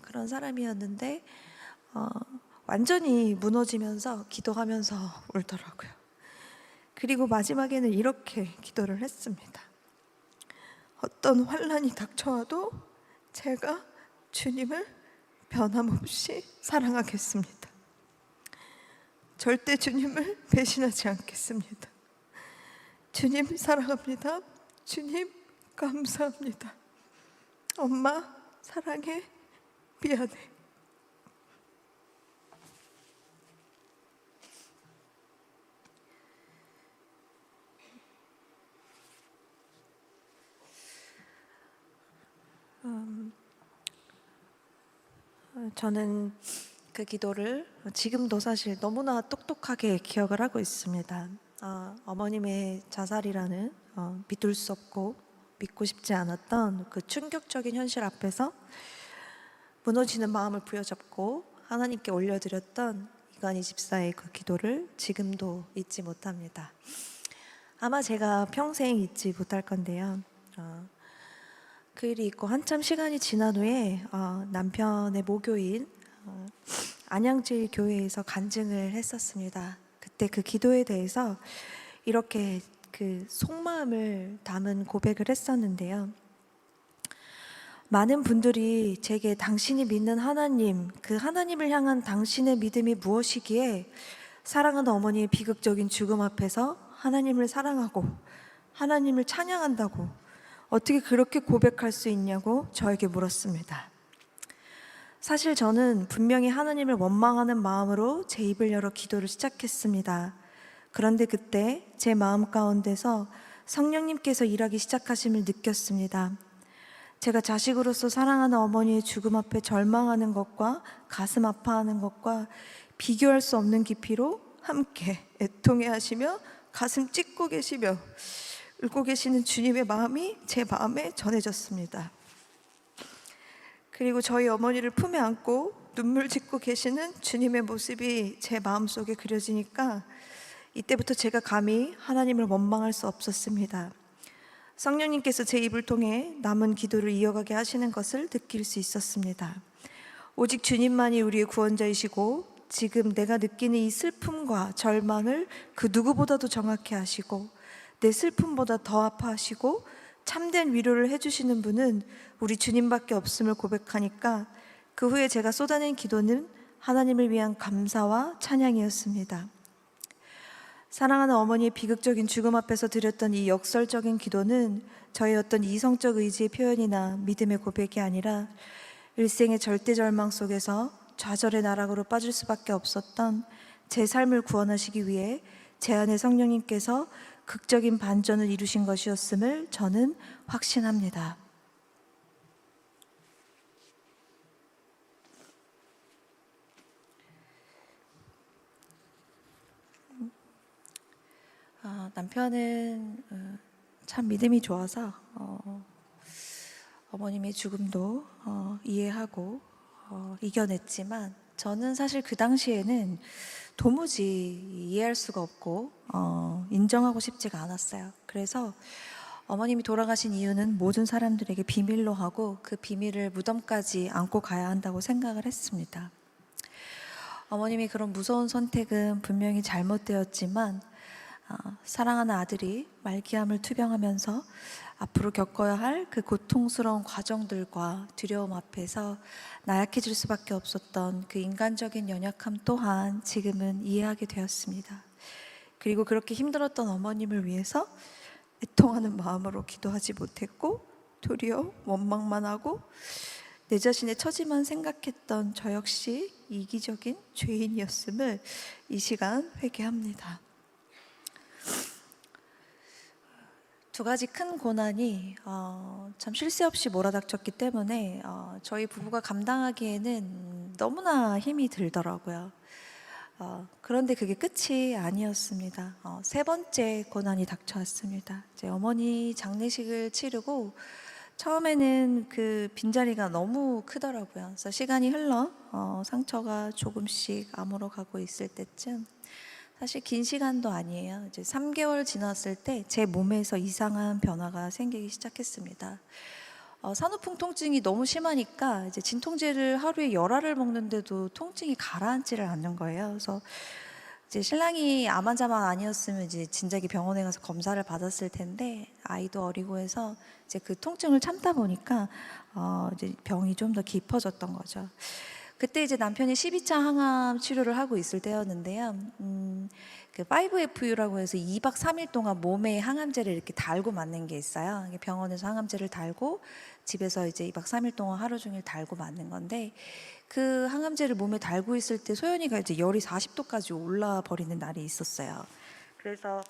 그런 사람이었는데 완전히 무너지면서 기도하면서 울더라고요. 그리고 마지막에는 이렇게 기도를 했습니다. 어떤 환난이 닥쳐와도 제가 주님을 변함없이 사랑하겠습니다. 절대 주님을 배신하지 않겠습니다. 주님 사랑합니다. 주님 감사합니다. 엄마 사랑해. 미안해. 저는 그 기도를 지금도 사실 너무나 똑똑하게 기억을 하고 있습니다. 어머님의 자살이라는 믿을 수 없고 믿고 싶지 않았던 그 충격적인 현실 앞에서 무너지는 마음을 부여잡고 하나님께 올려드렸던 이관희 집사의 그 기도를 지금도 잊지 못합니다. 아마 제가 평생 잊지 못할 건데요. 그 일이 있고 한참 시간이 지난 후에 남편의 모교인 안양제일 교회에서 간증을 했었습니다. 그때 그 기도에 대해서 이렇게 그 속마음을 담은 고백을 했었는데요. 많은 분들이 제게 당신이 믿는 하나님, 그 하나님을 향한 당신의 믿음이 무엇이기에 사랑하는 어머니의 비극적인 죽음 앞에서 하나님을 사랑하고 하나님을 찬양한다고 어떻게 그렇게 고백할 수 있냐고 저에게 물었습니다. 사실 저는 분명히 하나님을 원망하는 마음으로 제 입을 열어 기도를 시작했습니다. 그런데 그때 제 마음 가운데서 성령님께서 일하기 시작하심을 느꼈습니다. 제가 자식으로서 사랑하는 어머니의 죽음 앞에 절망하는 것과 가슴 아파하는 것과 비교할 수 없는 깊이로 함께 애통해 하시며 가슴 찢고 계시며 울고 계시는 주님의 마음이 제 마음에 전해졌습니다. 그리고 저희 어머니를 품에 안고 눈물 짓고 계시는 주님의 모습이 제 마음속에 그려지니까 이때부터 제가 감히 하나님을 원망할 수 없었습니다. 성령님께서 제 입을 통해 남은 기도를 이어가게 하시는 것을 느낄 수 있었습니다. 오직 주님만이 우리의 구원자이시고 지금 내가 느끼는 이 슬픔과 절망을 그 누구보다도 정확히 아시고 내 슬픔보다 더 아파하시고 참된 위로를 해주시는 분은 우리 주님밖에 없음을 고백하니까 그 후에 제가 쏟아낸 기도는 하나님을 위한 감사와 찬양이었습니다. 사랑하는 어머니의 비극적인 죽음 앞에서 드렸던 이 역설적인 기도는 저의 어떤 이성적 의지의 표현이나 믿음의 고백이 아니라 일생의 절대 절망 속에서 좌절의 나락으로 빠질 수밖에 없었던 제 삶을 구원하시기 위해 제 안에 성령님께서 극적인 반전을 이루신 것이었음을 저는 확신합니다. 남편은 참 믿음이 좋아서 어머님의 죽음도 이해하고 이겨냈지만 저는 사실 그 당시에는 도무지 이해할 수가 없고 인정하고 싶지가 않았어요. 그래서 어머님이 돌아가신 이유는 모든 사람들에게 비밀로 하고 그 비밀을 무덤까지 안고 가야 한다고 생각을 했습니다. 어머님이 그런 무서운 선택은 분명히 잘못되었지만 사랑하는 아들이 말기암을 투병하면서 앞으로 겪어야 할 그 고통스러운 과정들과 두려움 앞에서 나약해질 수밖에 없었던 그 인간적인 연약함 또한 지금은 이해하게 되었습니다. 그리고 그렇게 힘들었던 어머님을 위해서 애통하는 마음으로 기도하지 못했고 도리어 원망만 하고 내 자신의 처지만 생각했던 저 역시 이기적인 죄인이었음을 이 시간 회개합니다. 두 가지 큰 고난이 참 쉴 새 없이 몰아닥쳤기 때문에 저희 부부가 감당하기에는 너무나 힘이 들더라고요. 그런데 그게 끝이 아니었습니다. 세 번째 고난이 닥쳐왔습니다. 이제 어머니 장례식을 치르고 처음에는 그 빈자리가 너무 크더라고요. 그래서 시간이 흘러 상처가 조금씩 아물어가고 있을 때쯤, 사실 긴 시간도 아니에요. 이제 3개월 지났을 때 제 몸에서 이상한 변화가 생기기 시작했습니다. 산후풍 통증이 너무 심하니까 이제 진통제를 하루에 10알을 먹는데도 통증이 가라앉지를 않는 거예요. 그래서 이제 신랑이 암 환자만 아니었으면 이제 진작에 병원에 가서 검사를 받았을 텐데 아이도 어리고 해서 이제 그 통증을 참다 보니까 이제 병이 좀 더 깊어졌던 거죠. 그때 이제 남편이 12차 항암 치료를 하고 있을 때였는데요. 그 5FU라고 해서 2박 3일 동안 몸에 항암제를 이렇게 달고 맞는 게 있어요. 병원에서 항암제를 달고 집에서 이제 2박 3일 동안 하루 종일 달고 맞는 건데, 그 항암제를 몸에 달고 있을 때 소연이가 이제 열이 40도까지 올라 버리는 날이 있었어요. 그래서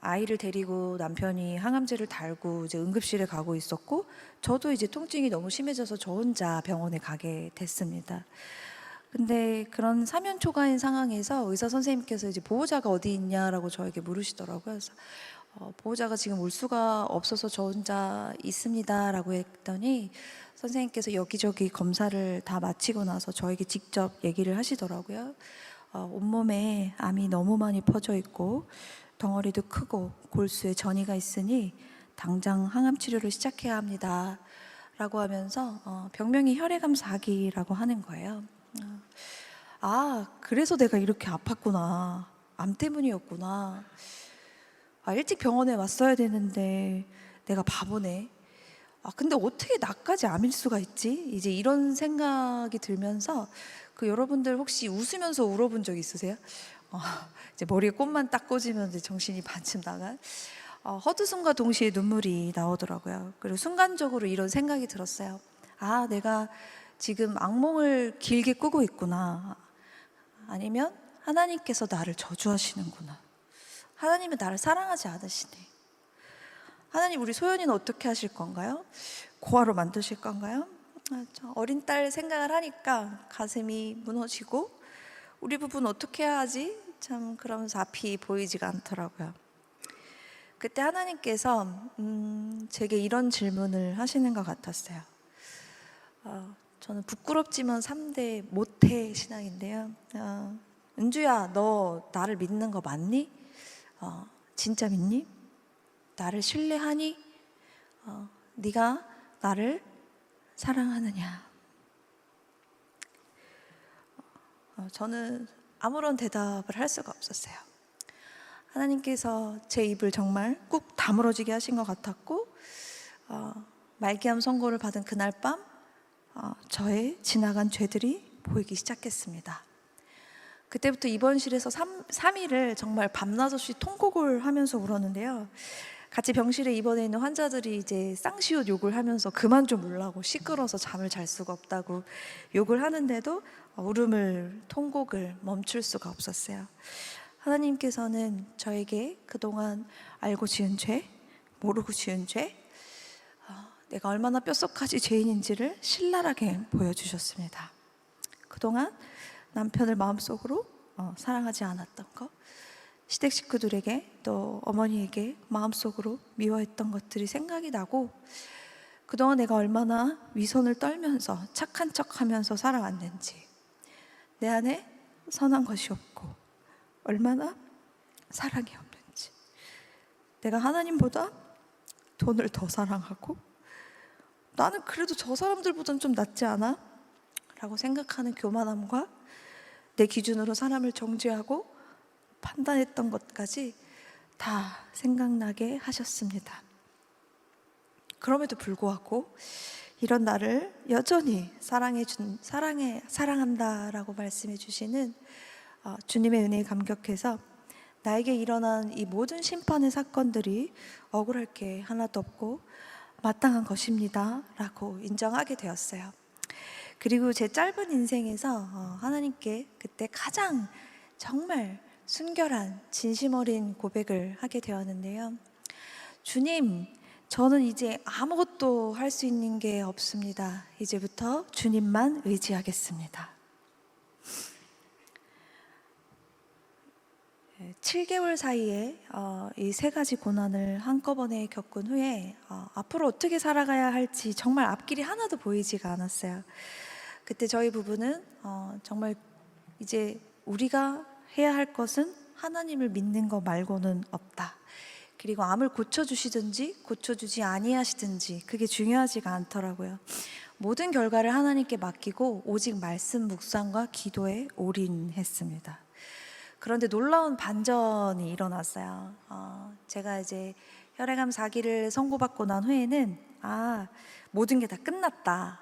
아이를 데리고 남편이 항암제를 달고 이제 응급실에 가고 있었고, 저도 이제 통증이 너무 심해져서 저 혼자 병원에 가게 됐습니다. 근데 그런 사면초가인 상황에서 의사 선생님께서 이제 보호자가 어디 있냐라고 저에게 물으시더라고요. 그래서 보호자가 지금 올 수가 없어서 저 혼자 있습니다라고 했더니 선생님께서 여기저기 검사를 다 마치고 나서 저에게 직접 얘기를 하시더라고요. 온몸에 암이 너무 많이 퍼져 있고 덩어리도 크고 골수에 전이가 있으니 당장 항암 치료를 시작해야 합니다 라고 하면서 병명이 혈액암 4기라고 하는 거예요. 그래서 내가 이렇게 아팠구나, 암 때문이었구나, 일찍 병원에 왔어야 되는데 내가 바보네, 근데 어떻게 나까지 암일 수가 있지? 이제 이런 생각이 들면서, 여러분들 혹시 웃으면서 울어본 적 있으세요? 이제 머리에 꽃만 딱 꽂으면 이제 정신이 반쯤 나간, 헛웃음과 동시에 눈물이 나오더라고요. 그리고 순간적으로 이런 생각이 들었어요. 내가 지금 악몽을 길게 꾸고 있구나. 아니면 하나님께서 나를 저주하시는구나. 하나님은 나를 사랑하지 않으시네. 하나님 우리 소연이는 어떻게 하실 건가요? 고아로 만드실 건가요? 저 어린 딸 생각을 하니까 가슴이 무너지고 우리 부부는 어떻게 해야 하지? 참 그러면서 앞이 보이지가 않더라고요. 그때 하나님께서 제게 이런 질문을 하시는 것 같았어요. 저는 부끄럽지만 3대 모태 신앙인데요. 은주야, 너 나를 믿는 거 맞니? 진짜 믿니? 나를 신뢰하니? 네가 나를 사랑하느냐? 저는 아무런 대답을 할 수가 없었어요. 하나님께서 제 입을 정말 꾹 다물어지게 하신 것 같았고, 말기암 선고를 받은 그날 밤 저의 지나간 죄들이 보이기 시작했습니다. 그때부터 입원실에서 3일을 정말 밤낮 없이 통곡을 하면서 울었는데요. 같이 병실에 입원해 있는 환자들이 이제 쌍시옷 욕을 하면서 그만 좀 울라고, 시끄러워서 잠을 잘 수가 없다고 욕을 하는데도 울음을, 통곡을 멈출 수가 없었어요. 하나님께서는 저에게 그동안 알고 지은 죄, 모르고 지은 죄, 내가 얼마나 뼛속까지 죄인인지를 신랄하게 보여주셨습니다. 그동안 남편을 마음속으로 사랑하지 않았던 것, 시댁 식구들에게 또 어머니에게 마음속으로 미워했던 것들이 생각이 나고, 그동안 내가 얼마나 위선을 떨면서 착한 척하면서 살아왔는지, 내 안에 선한 것이 없고 얼마나 사랑이 없는지, 내가 하나님보다 돈을 더 사랑하고 나는 그래도 저 사람들보단 좀 낫지 않아? 라고 생각하는 교만함과 내 기준으로 사람을 정죄하고 판단했던 것까지 다 생각나게 하셨습니다. 그럼에도 불구하고 이런 나를 여전히 사랑한다라고 말씀해 주시는 주님의 은혜에 감격해서 나에게 일어난 이 모든 심판의 사건들이 억울할 게 하나도 없고 마땅한 것입니다 라고 인정하게 되었어요. 그리고 제 짧은 인생에서 하나님께 그때 가장 정말 순결한 진심 어린 고백을 하게 되었는데요. 주님, 저는 이제 아무것도 할 수 있는 게 없습니다. 이제부터 주님만 의지하겠습니다. 7개월 사이에 이 3가지 고난을 한꺼번에 겪은 후에 앞으로 어떻게 살아가야 할지 정말 앞길이 하나도 보이지가 않았어요. 그때 저희 부부는 정말 이제 우리가 해야 할 것은 하나님을 믿는 것 말고는 없다. 그리고 암을 고쳐주시든지 고쳐주지 아니하시든지 그게 중요하지가 않더라고요. 모든 결과를 하나님께 맡기고 오직 말씀 묵상과 기도에 올인했습니다. 그런데 놀라운 반전이 일어났어요. 제가 이제 혈액암 4기를 선고받고 난 후에는 모든 게 다 끝났다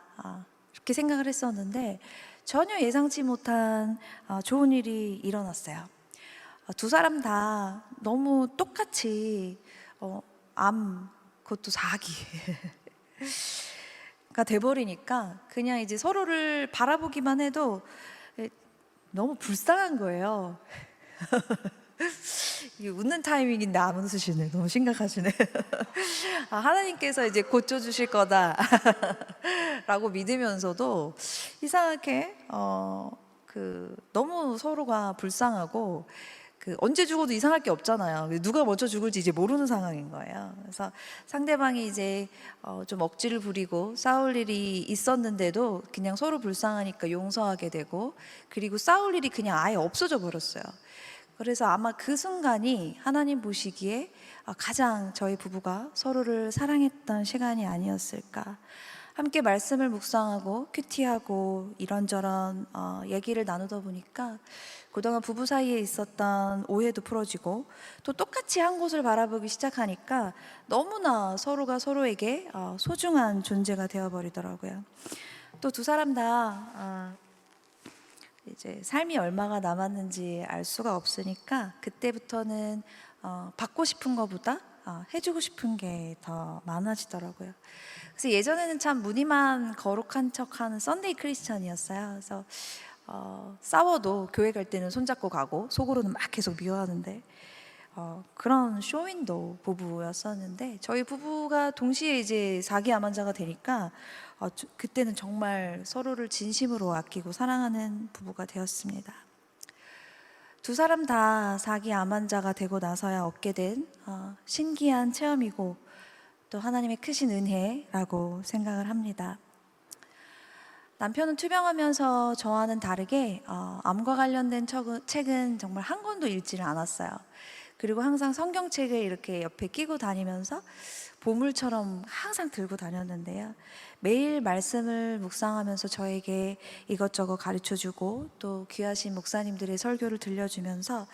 이렇게 생각을 했었는데 전혀 예상치 못한 좋은 일이 일어났어요. 두 사람 다 너무 똑같이 그것도 4기가 돼버리니까 그냥 이제 서로를 바라보기만 해도 너무 불쌍한 거예요. 이게 웃는 타이밍인데 안 웃으시네. 너무 심각하시네. 하나님께서 이제 고쳐주실 거다 라고 믿으면서도 이상하게 너무 서로가 불쌍하고 언제 죽어도 이상할 게 없잖아요. 누가 먼저 죽을지 이제 모르는 상황인 거예요. 그래서 상대방이 이제 좀 억지를 부리고 싸울 일이 있었는데도 그냥 서로 불쌍하니까 용서하게 되고, 그리고 싸울 일이 그냥 아예 없어져 버렸어요. 그래서 아마 그 순간이 하나님 보시기에 가장 저희 부부가 서로를 사랑했던 시간이 아니었을까. 함께 말씀을 묵상하고 큐티하고 이런저런 얘기를 나누다 보니까 그동안 부부 사이에 있었던 오해도 풀어지고 또 똑같이 한 곳을 바라보기 시작하니까 너무나 서로가 서로에게 소중한 존재가 되어버리더라고요. 또 두 사람 다 이제 삶이 얼마가 남았는지 알 수가 없으니까 그때부터는 받고 싶은 것보다 해주고 싶은 게 더 많아지더라고요. 그래서 예전에는 참 무늬만 거룩한 척하는 썬데이 크리스찬이었어요. 그래서 싸워도 교회 갈 때는 손잡고 가고 속으로는 막 계속 미워하는데 그런 쇼윈도 부부였었는데, 저희 부부가 동시에 이제 4기 암 환자가 되니까 그때는 정말 서로를 진심으로 아끼고 사랑하는 부부가 되었습니다. 두 사람 다 4기 암 환자가 되고 나서야 얻게 된 신기한 체험이고 또 하나님의 크신 은혜라고 생각을 합니다. 남편은 투병하면서 저와는 다르게 암과 관련된 책은 정말 한 권도 읽지를 않았어요. 그리고 항상 성경책을 이렇게 옆에 끼고 다니면서 보물처럼 항상 들고 다녔는데요. 매일 말씀을 묵상하면서 저에게 이것저것 가르쳐주고 또 귀하신 목사님들의 설교를 들려주면서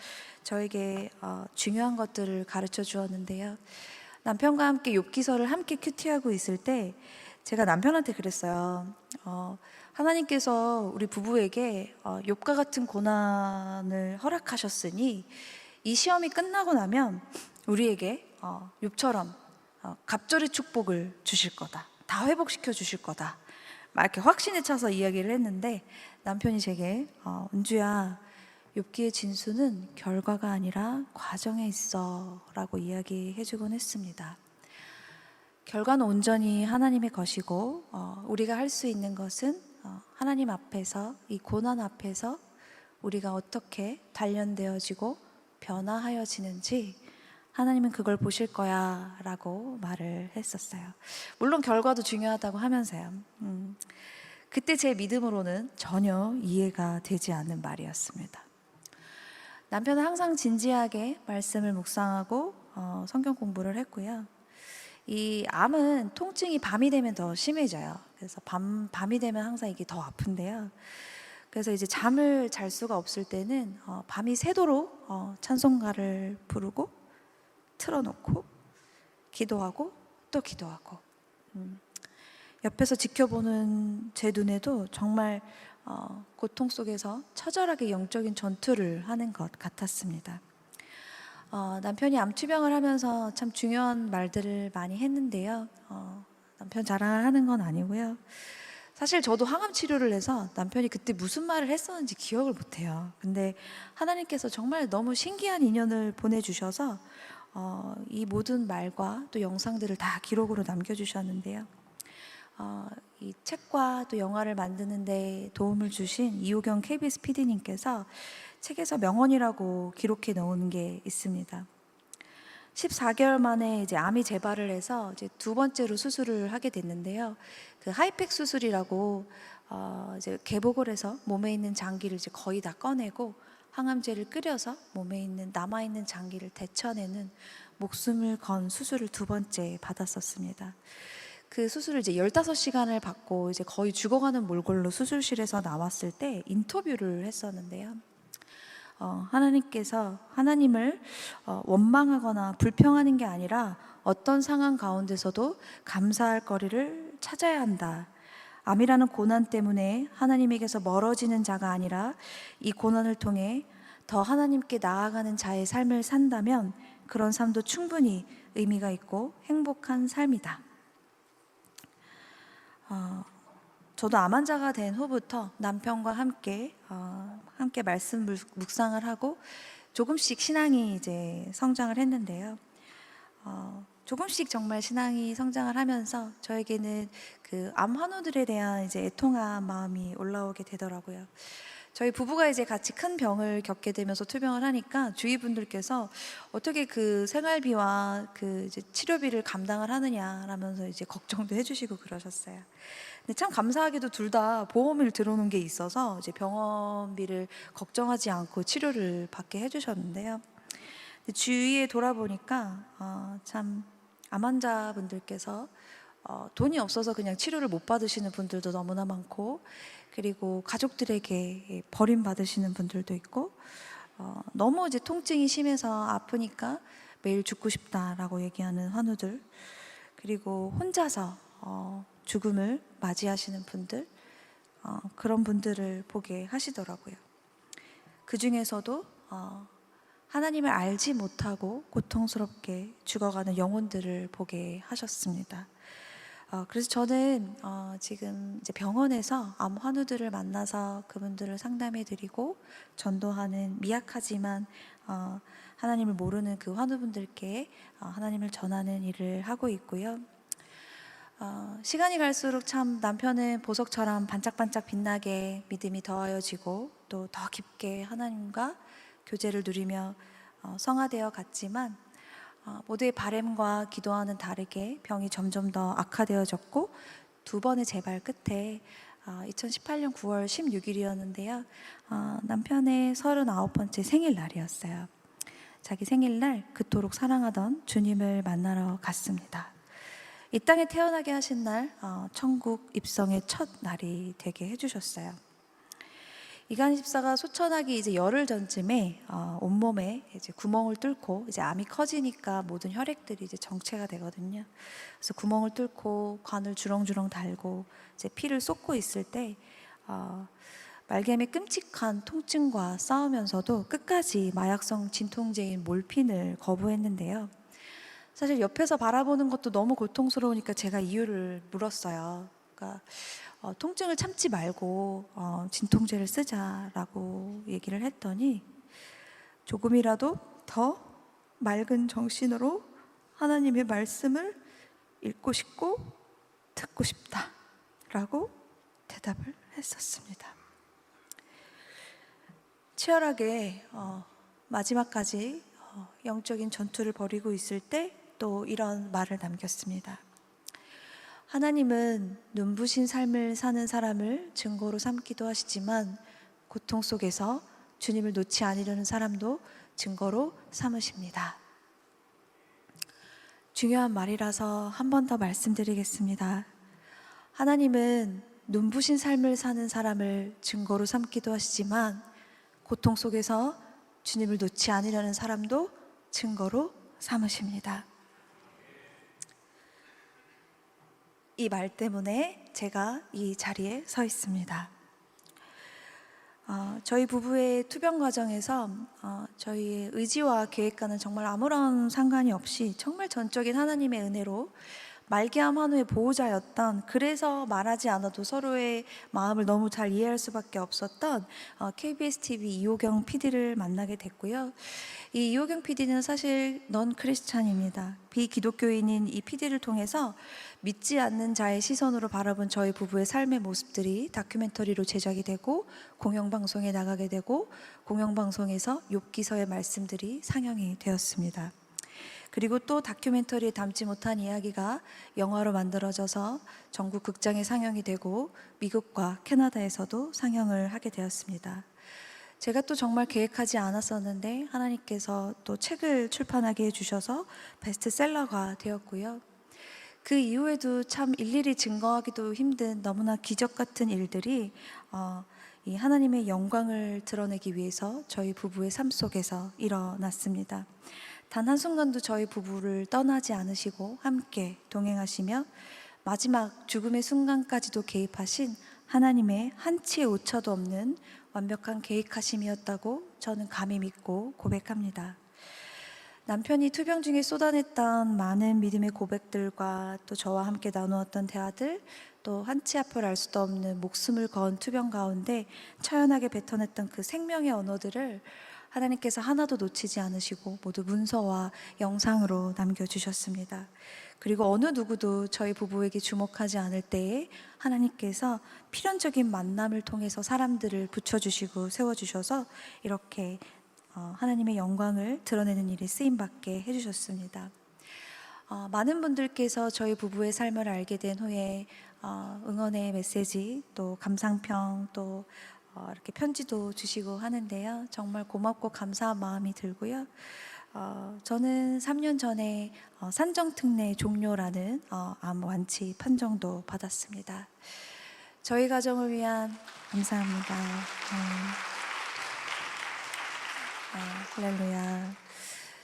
저에게 중요한 것들을 가르쳐 주었는데요. 남편과 함께 욥기서를 함께 큐티하고 있을 때 제가 남편한테 그랬어요. 하나님께서 우리 부부에게 욥과 같은 고난을 허락하셨으니 이 시험이 끝나고 나면 우리에게 욥처럼 갑절의 축복을 주실 거다. 다 회복시켜 주실 거다. 막 이렇게 확신에 차서 이야기를 했는데 남편이 제게 은주야, 욥기의 진수는 결과가 아니라 과정에 있어 라고 이야기해 주곤 했습니다. 결과는 온전히 하나님의 것이고 우리가 할 수 있는 것은 하나님 앞에서, 이 고난 앞에서 우리가 어떻게 단련되어지고 변화하여지는지 하나님은 그걸 보실 거야 라고 말을 했었어요. 물론 결과도 중요하다고 하면서요. 그때 제 믿음으로는 전혀 이해가 되지 않는 말이었습니다. 남편은 항상 진지하게 말씀을 묵상하고 성경 공부를 했고요. 이 암은 통증이 밤이 되면 더 심해져요. 그래서 밤이 되면 항상 이게 더 아픈데요. 그래서 이제 잠을 잘 수가 없을 때는 밤이 새도록 찬송가를 부르고 틀어놓고 기도하고 또 기도하고 옆에서 지켜보는 제 눈에도 정말 고통 속에서 처절하게 영적인 전투를 하는 것 같았습니다. 남편이 암투병을 하면서 참 중요한 말들을 많이 했는데요. 남편 자랑을 하는 건 아니고요. 사실 저도 항암 치료를 해서 남편이 그때 무슨 말을 했었는지 기억을 못해요. 근데 하나님께서 정말 너무 신기한 인연을 보내주셔서 이 모든 말과 또 영상들을 다 기록으로 남겨주셨는데요. 이 책과 또 영화를 만드는데 도움을 주신 이호경 KBS PD님께서 책에서 명언이라고 기록해 놓은 게 있습니다. 14개월 만에 이제 암이 재발을 해서 이제 두 번째로 수술을 하게 됐는데요. 그 하이팩 수술이라고 이제 개복을 해서 몸에 있는 장기를 이제 거의 다 꺼내고 항암제를 끓여서 몸에 있는 남아 있는 장기를 데쳐내는 목숨을 건 수술을 두 번째 받았었습니다. 그 수술을 이제 15시간을 받고 이제 거의 죽어가는 몰골로 수술실에서 나왔을 때 인터뷰를 했었는데요. 하나님께서 하나님을 원망하거나 불평하는 게 아니라 어떤 상황 가운데서도 감사할 거리를 찾아야 한다. 암이라는 고난 때문에 하나님에게서 멀어지는 자가 아니라 이 고난을 통해 더 하나님께 나아가는 자의 삶을 산다면 그런 삶도 충분히 의미가 있고 행복한 삶이다. 저도 암 환자가 된 후부터 남편과 함께 말씀 묵상을 하고 조금씩 신앙이 이제 성장을 했는데요. 조금씩 정말 신앙이 성장을 하면서 저에게는 그 암 환우들에 대한 이제 애통한 마음이 올라오게 되더라고요. 저희 부부가 이제 같이 큰 병을 겪게 되면서 투병을 하니까 주위 분들께서 어떻게 그 생활비와 그 이제 치료비를 감당을 하느냐라면서 이제 걱정도 해주시고 그러셨어요. 근데 참 감사하게도 둘 다 보험을 들어놓은 게 있어서 이제 병원비를 걱정하지 않고 치료를 받게 해주셨는데요. 주위에 돌아보니까 참 암 환자분들께서 돈이 없어서 그냥 치료를 못 받으시는 분들도 너무나 많고, 그리고 가족들에게 버림받으시는 분들도 있고, 너무 이제 통증이 심해서 아프니까 매일 죽고 싶다라고 얘기하는 환우들, 그리고 혼자서 죽음을 맞이하시는 분들, 그런 분들을 보게 하시더라고요. 그 중에서도 하나님을 알지 못하고 고통스럽게 죽어가는 영혼들을 보게 하셨습니다. 그래서 저는 지금 이제 병원에서 암 환우들을 만나서 그분들을 상담해드리고 전도하는 미약하지만 하나님을 모르는 그 환우분들께 하나님을 전하는 일을 하고 있고요. 시간이 갈수록 참 남편은 보석처럼 반짝반짝 빛나게 믿음이 더하여지고 또 더 깊게 하나님과 교제를 누리며 성화되어 갔지만 모두의 바램과 기도와는 다르게 병이 점점 더 악화되어졌고 두 번의 재발 끝에 2018년 9월 16일이었는데요. 남편의 39번째 생일날이었어요. 자기 생일날 그토록 사랑하던 주님을 만나러 갔습니다. 이 땅에 태어나게 하신 날 천국 입성의 첫 날이 되게 해주셨어요. 이간희 집사가 소천하기 이제 열흘 전쯤에 온몸에 이제 구멍을 뚫고 이제 암이 커지니까 모든 혈액들이 이제 정체가 되거든요. 그래서 구멍을 뚫고 관을 주렁주렁 달고 이제 피를 쏟고 있을 때 말기암의 끔찍한 통증과 싸우면서도 끝까지 마약성 진통제인 몰핀을 거부했는데요. 사실 옆에서 바라보는 것도 너무 고통스러우니까 제가 이유를 물었어요. 그러니까 통증을 참지 말고 진통제를 쓰자라고 얘기를 했더니 조금이라도 더 맑은 정신으로 하나님의 말씀을 읽고 싶고 듣고 싶다라고 대답을 했었습니다. 치열하게 마지막까지 영적인 전투를 벌이고 있을 때 또 이런 말을 남겼습니다. 하나님은 눈부신 삶을 사는 사람을 증거로 삼기도 하시지만 고통 속에서 주님을 놓지 않으려는 사람도 증거로 삼으십니다. 중요한 말이라서 한 번 더 말씀드리겠습니다. 하나님은 눈부신 삶을 사는 사람을 증거로 삼기도 하시지만 고통 속에서 주님을 놓지 않으려는 사람도 증거로 삼으십니다. 이 말 때문에 제가 이 자리에 서 있습니다. 저희 부부의 투병 과정에서 저희의 의지와 계획과는 정말 아무런 상관이 없이 정말 전적인 하나님의 은혜로 말기암 환우의 보호자였던, 그래서 말하지 않아도 서로의 마음을 너무 잘 이해할 수밖에 없었던 KBS TV 이호경 PD를 만나게 됐고요. 이 이호경 PD는 사실 넌 크리스찬입니다. 비기독교인인 이 PD를 통해서 믿지 않는 자의 시선으로 바라본 저희 부부의 삶의 모습들이 다큐멘터리로 제작이 되고 공영방송에 나가게 되고 공영방송에서 욥기서의 말씀들이 상영이 되었습니다. 그리고 또 다큐멘터리에 담지 못한 이야기가 영화로 만들어져서 전국 극장에 상영이 되고 미국과 캐나다에서도 상영을 하게 되었습니다. 제가 또 정말 계획하지 않았었는데 하나님께서 또 책을 출판하게 해주셔서 베스트셀러가 되었고요. 그 이후에도 참 일일이 증거하기도 힘든 너무나 기적 같은 일들이 이 하나님의 영광을 드러내기 위해서 저희 부부의 삶 속에서 일어났습니다. 단 한순간도 저희 부부를 떠나지 않으시고 함께 동행하시며 마지막 죽음의 순간까지도 개입하신 하나님의 한치의 오차도 없는 완벽한 계획하심이었다고 저는 감히 믿고 고백합니다. 남편이 투병 중에 쏟아냈던 많은 믿음의 고백들과 또 저와 함께 나누었던 대화들, 또 한치 앞을 알 수도 없는 목숨을 건 투병 가운데 처연하게 뱉어냈던 그 생명의 언어들을 하나님께서 하나도 놓치지 않으시고 모두 문서와 영상으로 남겨주셨습니다. 그리고 어느 누구도 저희 부부에게 주목하지 않을 때에 하나님께서 필연적인 만남을 통해서 사람들을 붙여주시고 세워주셔서 이렇게 하나님의 영광을 드러내는 일에 쓰임받게 해주셨습니다. 많은 분들께서 저희 부부의 삶을 알게 된 후에 응원의 메시지, 또 감상평, 또 이렇게 편지도 주시고 하는데요. 정말 고맙고 감사한 마음이 들고요. 저는 3년 전에 산정특례 종료라는 암 완치 판정도 받았습니다. 저희 가정을 위한 감사합니다. 할렐루야.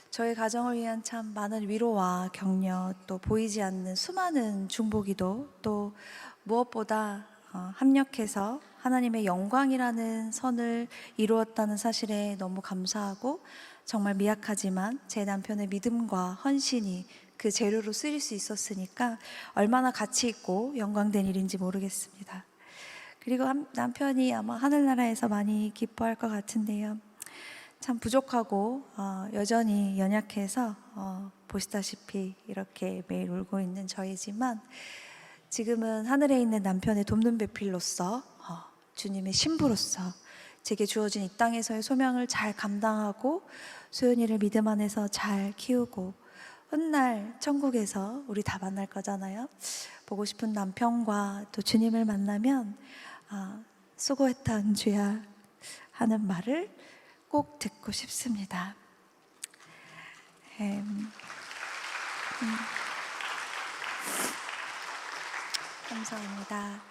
저희 가정을 위한 참 많은 위로와 격려, 또 보이지 않는 수많은 중보기도, 또 무엇보다 합력해서 하나님의 영광이라는 선을 이루었다는 사실에 너무 감사하고 정말 미약하지만 제 남편의 믿음과 헌신이 그 재료로 쓰일 수 있었으니까 얼마나 가치 있고 영광된 일인지 모르겠습니다. 그리고 남편이 아마 하늘나라에서 많이 기뻐할 것 같은데요. 참 부족하고 여전히 연약해서 보시다시피 이렇게 매일 울고 있는 저이지만, 지금은 하늘에 있는 남편의 돕는 배필로서 주님의 신부로서 제게 주어진 이 땅에서의 소명을 잘 감당하고 소연이를 믿음 안에서 잘 키우고, 훗날 천국에서 우리 다 만날 거잖아요. 보고 싶은 남편과 또 주님을 만나면 수고했다 은주야 하는 말을 꼭 듣고 싶습니다. 감사합니다.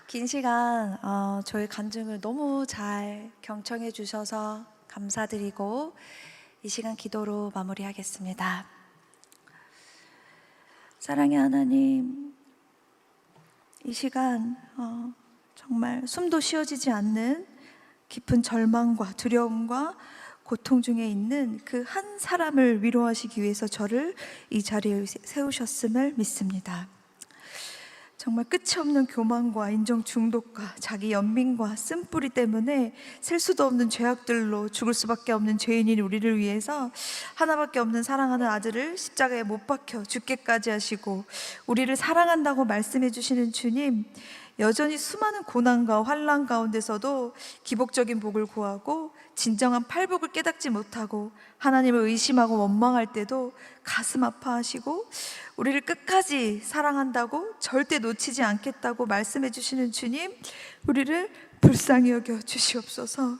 긴 시간 저의 간증을 너무 잘 경청해 주셔서 감사드리고 이 시간 기도로 마무리하겠습니다. 사랑의 하나님, 이 시간 정말 숨도 쉬어지지 않는 깊은 절망과 두려움과 고통 중에 있는 그 한 사람을 위로하시기 위해서 저를 이 자리에 세우셨음을 믿습니다. 정말 끝이 없는 교만과 인정 중독과 자기 연민과 쓴뿌리 때문에 셀 수도 없는 죄악들로 죽을 수밖에 없는 죄인인 우리를 위해서 하나밖에 없는 사랑하는 아들을 십자가에 못 박혀 죽게까지 하시고 우리를 사랑한다고 말씀해 주시는 주님, 여전히 수많은 고난과 환난 가운데서도 기복적인 복을 구하고 진정한 팔복을 깨닫지 못하고 하나님을 의심하고 원망할 때도 가슴 아파하시고 우리를 끝까지 사랑한다고 절대 놓치지 않겠다고 말씀해 주시는 주님, 우리를 불쌍히 여겨 주시옵소서.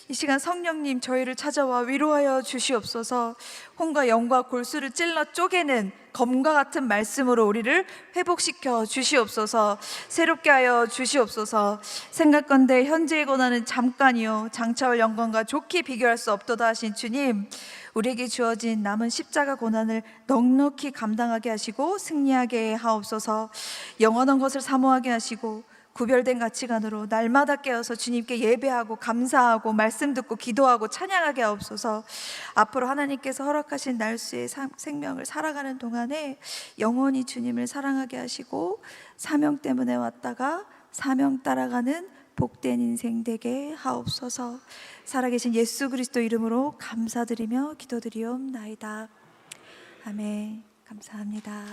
이 시간 성령님 저희를 찾아와 위로하여 주시옵소서. 혼과 영과 골수를 찔러 쪼개는 검과 같은 말씀으로 우리를 회복시켜 주시옵소서. 새롭게 하여 주시옵소서. 생각건대 현재의 고난은 잠깐이요 장차올 영광과 좋게 비교할 수 없도다 하신 주님, 우리에게 주어진 남은 십자가 고난을 넉넉히 감당하게 하시고 승리하게 하옵소서. 영원한 것을 사모하게 하시고 구별된 가치관으로 날마다 깨어서 주님께 예배하고 감사하고 말씀 듣고 기도하고 찬양하게 하옵소서. 앞으로 하나님께서 허락하신 날수의 생명을 살아가는 동안에 영원히 주님을 사랑하게 하시고 사명 때문에 왔다가 사명 따라가는 복된 인생 되게 하옵소서. 살아계신 예수 그리스도 이름으로 감사드리며 기도드리옵나이다. 아멘. 감사합니다.